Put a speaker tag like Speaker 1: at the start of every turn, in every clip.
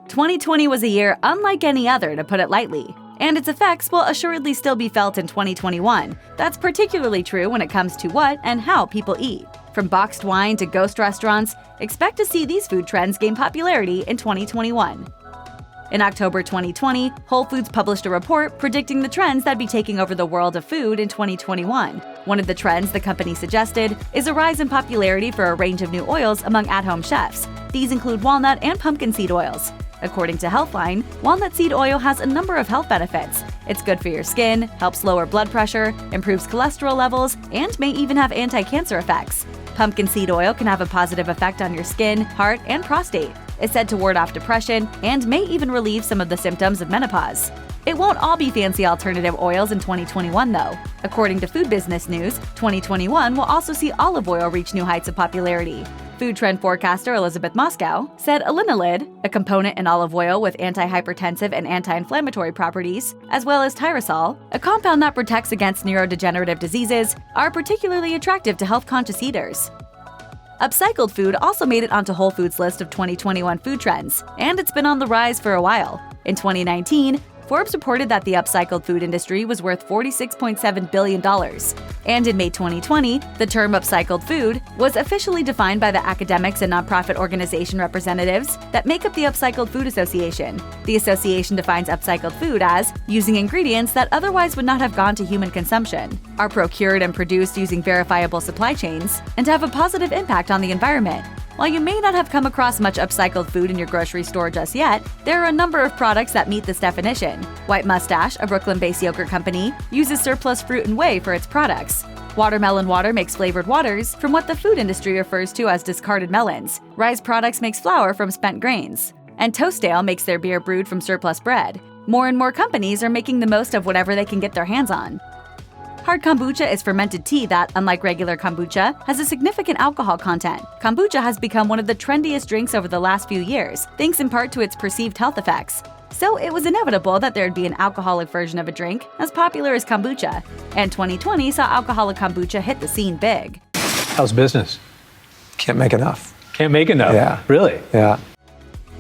Speaker 1: 2020 was a year unlike any other, to put it lightly, and its effects will assuredly still be felt in 2021. That's particularly true when it comes to what and how people eat. From boxed wine to ghost restaurants, expect to see these food trends gain popularity in 2021. In October 2020, Whole Foods published a report predicting the trends that'd be taking over the world of food in 2021. One of the trends the company suggested is a rise in popularity for a range of new oils among at-home chefs. These include walnut and pumpkin seed oils. According to Healthline, walnut seed oil has a number of health benefits. It's good for your skin, helps lower blood pressure, improves cholesterol levels, and may even have anti-cancer effects. Pumpkin seed oil can have a positive effect on your skin, heart, and prostate. It's said to ward off depression and may even relieve some of the symptoms of menopause. It won't all be fancy alternative oils in 2021, though. According to Food Business News, 2021 will also see olive oil reach new heights of popularity. Food trend forecaster Elizabeth Moscow said alinolid, a component in olive oil with anti-hypertensive and anti-inflammatory properties, as well as tyrosol, a compound that protects against neurodegenerative diseases, are particularly attractive to health-conscious eaters. Upcycled food also made it onto Whole Foods' list of 2021 food trends, and it's been on the rise for a while. In 2019, Forbes reported that the upcycled food industry was worth $46.7 billion. And in May 2020, the term upcycled food was officially defined by the academics and nonprofit organization representatives that make up the Upcycled Food Association. The association defines upcycled food as using ingredients that otherwise would not have gone to human consumption, are procured and produced using verifiable supply chains, and have a positive impact on the environment. While you may not have come across much upcycled food in your grocery store just yet, there are a number of products that meet this definition. White Mustache, a Brooklyn-based yogurt company, uses surplus fruit and whey for its products. Watermelon Water makes flavored waters from what the food industry refers to as discarded melons. Rise Products makes flour from spent grains. And Toastale makes their beer brewed from surplus bread. More and more companies are making the most of whatever they can get their hands on. Hard kombucha is fermented tea that, unlike regular kombucha, has a significant alcohol content. Kombucha has become one of the trendiest drinks over the last few years, thanks in part to its perceived health effects. So it was inevitable that there'd be an alcoholic version of a drink as popular as kombucha, and 2020 saw alcoholic kombucha hit the scene big.
Speaker 2: How's business?
Speaker 3: Can't make enough.
Speaker 2: Can't make enough?
Speaker 3: Yeah.
Speaker 2: Really?
Speaker 3: Yeah.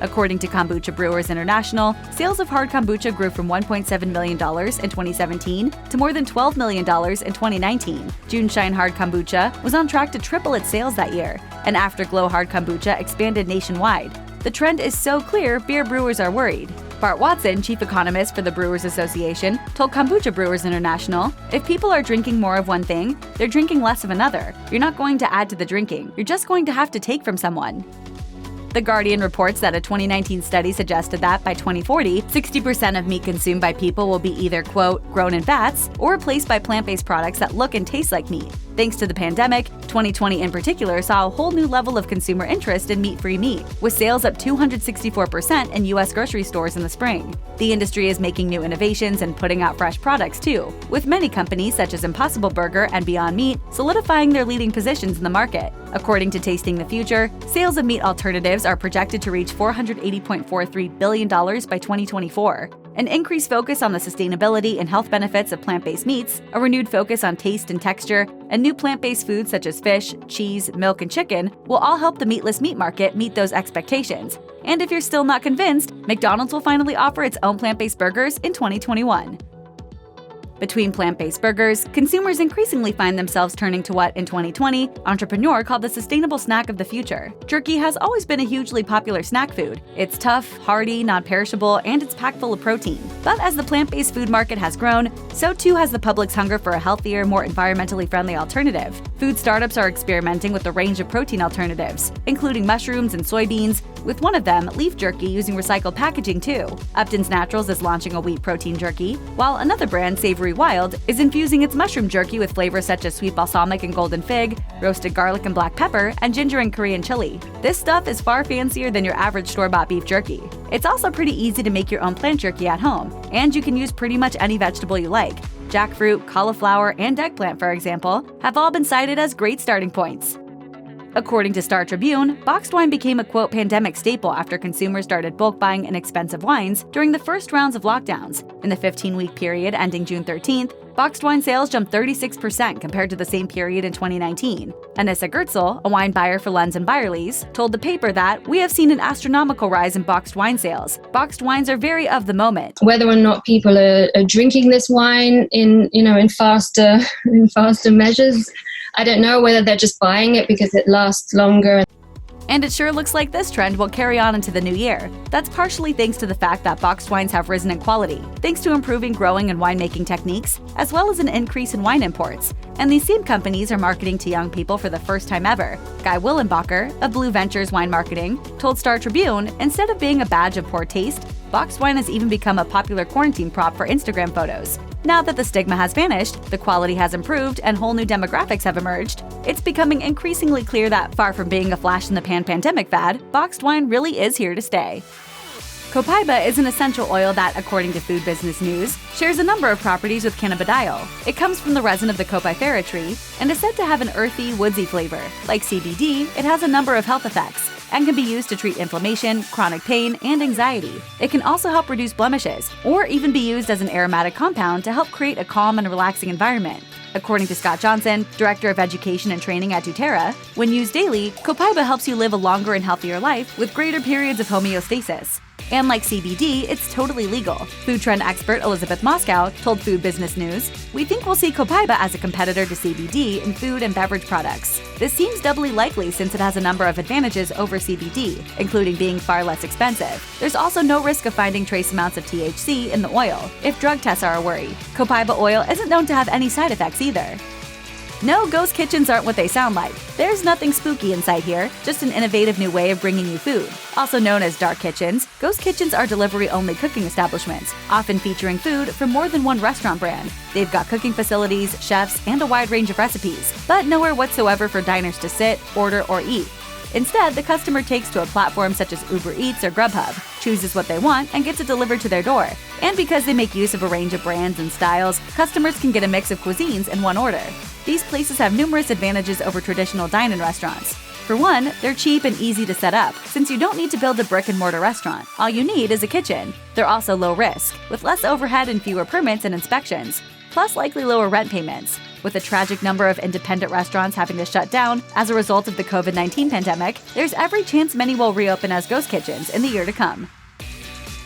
Speaker 1: According to Kombucha Brewers International, sales of hard kombucha grew from $1.7 million in 2017 to more than $12 million in 2019. June Shine Hard Kombucha was on track to triple its sales that year, and Afterglow Hard Kombucha expanded nationwide. The trend is so clear, beer brewers are worried. Bart Watson, chief economist for the Brewers Association, told Kombucha Brewers International, "If people are drinking more of one thing, they're drinking less of another. You're not going to add to the drinking. You're just going to have to take from someone." The Guardian reports that a 2019 study suggested that by 2040, 60% of meat consumed by people will be either, quote, grown in vats or replaced by plant-based products that look and taste like meat. Thanks to the pandemic, 2020 in particular saw a whole new level of consumer interest in meat-free meat, with sales up 264% in U.S. grocery stores in the spring. The industry is making new innovations and putting out fresh products too, with many companies such as Impossible Burger and Beyond Meat solidifying their leading positions in the market. According to Tasting the Future, sales of meat alternatives are projected to reach $480.43 billion by 2024. An increased focus on the sustainability and health benefits of plant-based meats, a renewed focus on taste and texture, and new plant-based foods such as fish, cheese, milk, and chicken will all help the meatless meat market meet those expectations. And if you're still not convinced, McDonald's will finally offer its own plant-based burgers in 2021. Between plant-based burgers, consumers increasingly find themselves turning to what, in 2020, Entrepreneur called the sustainable snack of the future. Jerky has always been a hugely popular snack food. It's tough, hearty, non-perishable, and it's packed full of protein. But as the plant-based food market has grown, so too has the public's hunger for a healthier, more environmentally friendly alternative. Food startups are experimenting with a range of protein alternatives, including mushrooms and soybeans, with one of them, Leaf Jerky, using recycled packaging too. Upton's Naturals is launching a wheat protein jerky, while another brand, Savory Wild, is infusing its mushroom jerky with flavors such as sweet balsamic and golden fig, roasted garlic and black pepper, and ginger and Korean chili. This stuff is far fancier than your average store-bought beef jerky. It's also pretty easy to make your own plant jerky at home, and you can use pretty much any vegetable you like. Jackfruit, cauliflower, and eggplant, for example, have all been cited as great starting points. According to Star Tribune, boxed wine became a, quote, pandemic staple after consumers started bulk buying inexpensive wines during the first rounds of lockdowns. In the 15-week period ending June 13th, Boxed wine sales jumped 36% compared to the same period in 2019. Anissa Gertzel, a wine buyer for Lunds & Byerly's, told the paper that, "We have seen an astronomical rise in boxed wine sales. Boxed wines are very of the moment."
Speaker 2: Whether or not people are drinking this wine in faster measures, I don't know. Whether they're just buying it because it lasts longer.
Speaker 1: And it sure looks like this trend will carry on into the new year. That's partially thanks to the fact that boxed wines have risen in quality, thanks to improving growing and winemaking techniques, as well as an increase in wine imports. And these same companies are marketing to young people for the first time ever. Guy Willenbacher, of Blue Ventures Wine Marketing, told Star Tribune, "Instead of being a badge of poor taste, boxed wine has even become a popular quarantine prop for Instagram photos. Now that the stigma has vanished, the quality has improved, and whole new demographics have emerged, it's becoming increasingly clear that, far from being a flash-in-the-pan pandemic fad, boxed wine really is here to stay." Copaiba is an essential oil that, according to Food Business News, shares a number of properties with cannabidiol. It comes from the resin of the Copaiba tree and is said to have an earthy, woodsy flavor. Like CBD, it has a number of health effects and can be used to treat inflammation, chronic pain, and anxiety. It can also help reduce blemishes, or even be used as an aromatic compound to help create a calm and relaxing environment. According to Scott Johnson, Director of Education and Training at doTERRA, when used daily, Copaiba helps you live a longer and healthier life with greater periods of homeostasis. And like CBD, it's totally legal. Food trend expert Elizabeth Moscow told Food Business News, "We think we'll see Copaiba as a competitor to CBD in food and beverage products. This seems doubly likely since it has a number of advantages over CBD, including being far less expensive. There's also no risk of finding trace amounts of THC in the oil, if drug tests are a worry. Copaiba oil isn't known to have any side effects either." No, ghost kitchens aren't what they sound like. There's nothing spooky in sight here, just an innovative new way of bringing you food. Also known as dark kitchens, ghost kitchens are delivery-only cooking establishments, often featuring food from more than one restaurant brand. They've got cooking facilities, chefs, and a wide range of recipes, but nowhere whatsoever for diners to sit, order, or eat. Instead, the customer takes to a platform such as Uber Eats or Grubhub, chooses what they want, and gets it delivered to their door. And because they make use of a range of brands and styles, customers can get a mix of cuisines in one order. These places have numerous advantages over traditional dine-in restaurants. For one, they're cheap and easy to set up, since you don't need to build a brick-and-mortar restaurant. All you need is a kitchen. They're also low risk, with less overhead and fewer permits and inspections, plus likely lower rent payments. With a tragic number of independent restaurants having to shut down as a result of the COVID-19 pandemic, there's every chance many will reopen as ghost kitchens in the year to come.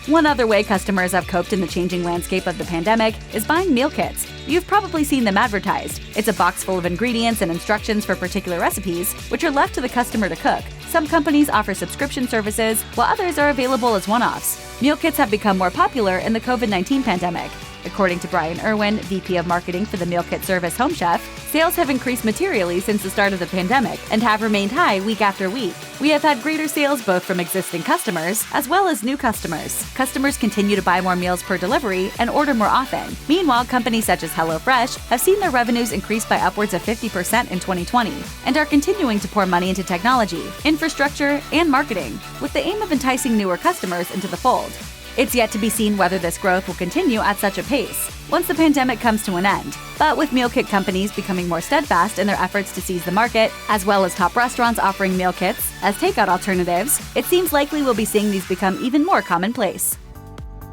Speaker 1: One other way customers have coped in the changing landscape of the pandemic is buying meal kits. You've probably seen them advertised. It's a box full of ingredients and instructions for particular recipes, which are left to the customer to cook. Some companies offer subscription services, while others are available as one-offs. Meal kits have become more popular in the COVID-19 pandemic. According to Brian Irwin, VP of Marketing for the meal kit service Home Chef, sales have increased materially since the start of the pandemic and have remained high week after week. We have had greater sales both from existing customers as well as new customers. Customers continue to buy more meals per delivery and order more often. Meanwhile, companies such as HelloFresh have seen their revenues increase by upwards of 50% in 2020 and are continuing to pour money into technology, infrastructure, and marketing, with the aim of enticing newer customers into the fold. It's yet to be seen whether this growth will continue at such a pace once the pandemic comes to an end. But with meal kit companies becoming more steadfast in their efforts to seize the market, as well as top restaurants offering meal kits as takeout alternatives, it seems likely we'll be seeing these become even more commonplace.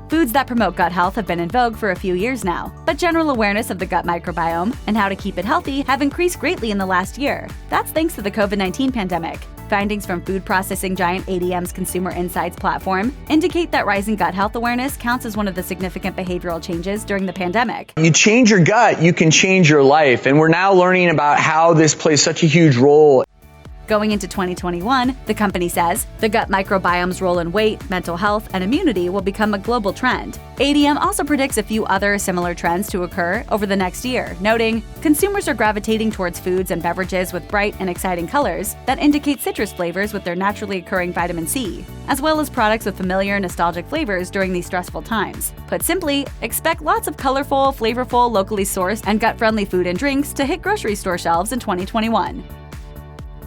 Speaker 1: Foods that promote gut health have been in vogue for a few years now, but general awareness of the gut microbiome and how to keep it healthy have increased greatly in the last year. That's thanks to the COVID-19 pandemic. Findings from food processing giant ADM's Consumer Insights platform indicate that rising gut health awareness counts as one of the significant behavioral changes during the pandemic.
Speaker 4: You change your gut, you can change your life, and we're now learning about how this plays such a huge role.
Speaker 1: Going into 2021, the company says the gut microbiome's role in weight, mental health, and immunity will become a global trend. ADM also predicts a few other similar trends to occur over the next year, noting consumers are gravitating towards foods and beverages with bright and exciting colors that indicate citrus flavors with their naturally occurring vitamin C, as well as products with familiar, nostalgic flavors during these stressful times. Put simply, expect lots of colorful, flavorful, locally sourced, and gut-friendly food and drinks to hit grocery store shelves in 2021.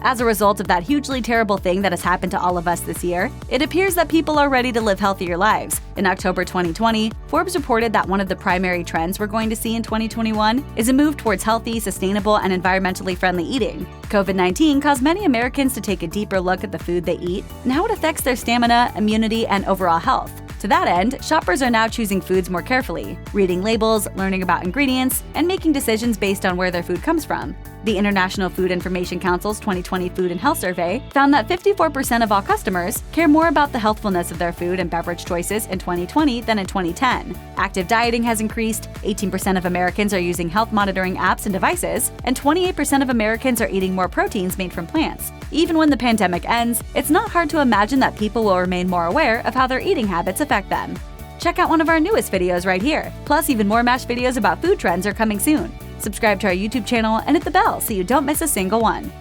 Speaker 1: As a result of that hugely terrible thing that has happened to all of us this year, it appears that people are ready to live healthier lives. In October 2020, Forbes reported that one of the primary trends we're going to see in 2021 is a move towards healthy, sustainable, and environmentally friendly eating. COVID-19 caused many Americans to take a deeper look at the food they eat and how it affects their stamina, immunity, and overall health. To that end, shoppers are now choosing foods more carefully, reading labels, learning about ingredients, and making decisions based on where their food comes from. The International Food Information Council's 2020 Food and Health Survey found that 54% of all customers care more about the healthfulness of their food and beverage choices in 2020 than in 2010. Active dieting has increased, 18% of Americans are using health monitoring apps and devices, and 28% of Americans are eating more proteins made from plants. Even when the pandemic ends, it's not hard to imagine that people will remain more aware of how their eating habits affect them. Check out one of our newest videos right here. Plus, even more MASH videos about food trends are coming soon. Subscribe to our YouTube channel and hit the bell so you don't miss a single one.